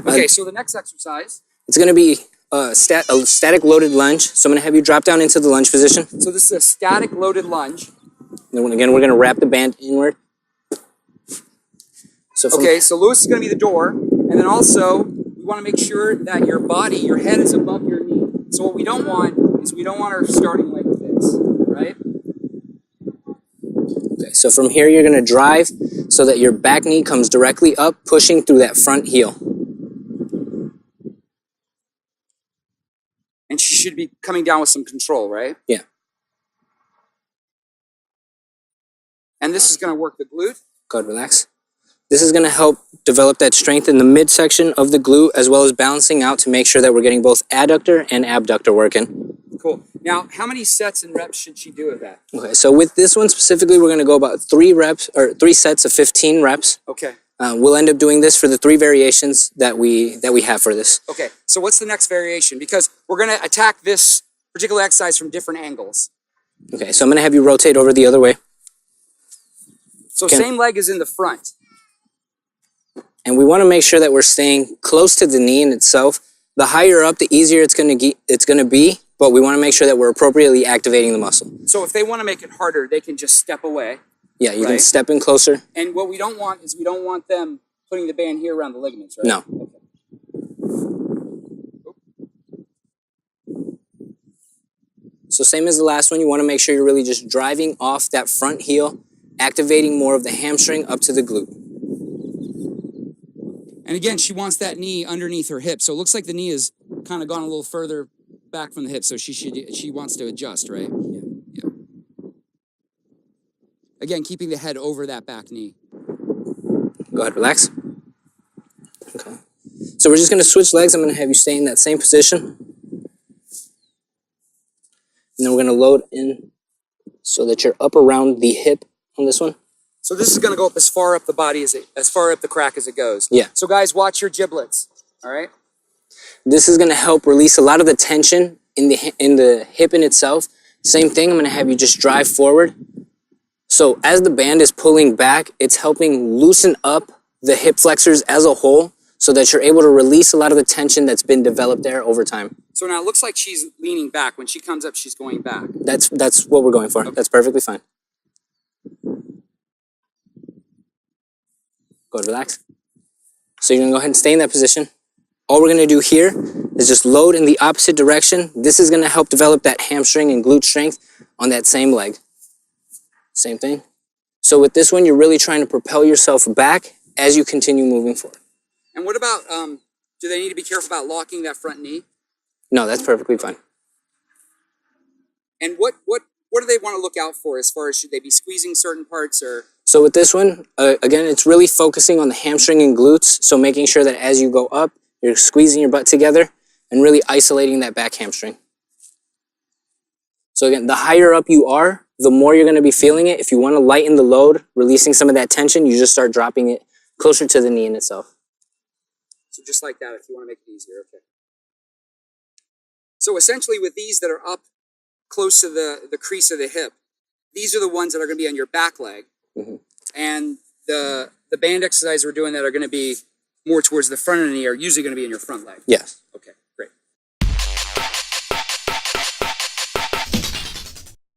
Okay, so the next exercise. It's going to be a static loaded lunge. So I'm going to have you drop down into the lunge position. So this is a static loaded lunge. Then again, we're going to wrap the band inward. So okay, so Lewis is going to be the door. And then also, we want to make sure that your body, your head is above your knee. So what we don't want is we don't want her starting like this, right? Okay, so from here you're going to drive so that your back knee comes directly up, pushing through that front heel. And she should be coming down with some control, right? Yeah. And this is going to work the glute. Go ahead, relax. This is going to help develop that strength in the midsection of the glute, as well as balancing out to make sure that we're getting both adductor and abductor working. Cool. Now, how many sets and reps should she do of that? Okay, so with this one specifically, we're going to go about 3 sets of 15 reps. Okay. We'll end up doing this for the 3 variations that we have for this. Okay, so what's the next variation? Because we're going to attack this particular exercise from different angles. Okay, so I'm going to have you rotate over the other way. So same leg is in the front. And we want to make sure that we're staying close to the knee in itself. The higher up, the easier it's going to be, but we want to make sure that we're appropriately activating the muscle. So if they want to make it harder, they can just step away. Yeah, you can step in closer. And what we don't want is we don't want them putting the band here around the ligaments, right? No. Okay. So same as the last one, you want to make sure you're really just driving off that front heel, activating more of the hamstring up to the glute. And again, she wants that knee underneath her hip. So it looks like the knee has kind of gone a little further back from the hip. So she wants to adjust, right? Yeah. Again, keeping the head over that back knee. Go ahead, relax. Okay. So we're just going to switch legs. I'm going to have you stay in that same position. And then we're going to load in so that you're up around the hip on this one. So this is going to go up as far up the body as far up the crack as it goes. Yeah. So guys, watch your giblets. All right. This is going to help release a lot of the tension in the hip in itself. Same thing. I'm going to have you just drive forward. So as the band is pulling back, it's helping loosen up the hip flexors as a whole, so that you're able to release a lot of the tension that's been developed there over time. So now it looks like she's leaning back. When she comes up, she's going back. That's what we're going for. Okay. That's perfectly fine. Go ahead, relax. So you're going to go ahead and stay in that position. All we're going to do here is just load in the opposite direction. This is going to help develop that hamstring and glute strength on that same leg. Same thing. So with this one, you're really trying to propel yourself back as you continue moving forward. And what about, do they need to be careful about locking that front knee? No, that's perfectly fine. And what do they want to look out for as far as should they be squeezing certain parts or? So with this one, again, it's really focusing on the hamstring and glutes. So making sure that as you go up, you're squeezing your butt together and really isolating that back hamstring. So again, the higher up you are, the more you're going to be feeling it. If you want to lighten the load, releasing some of that tension, you just start dropping it closer to the knee in itself. So just like that, if you want to make it easier, okay. So essentially with these that are up close to the crease of the hip, these are the ones that are going to be on your back leg. Mm-hmm. And the band exercises we're doing that are going to be more towards the front of the knee are usually going to be in your front leg. Yes. Okay.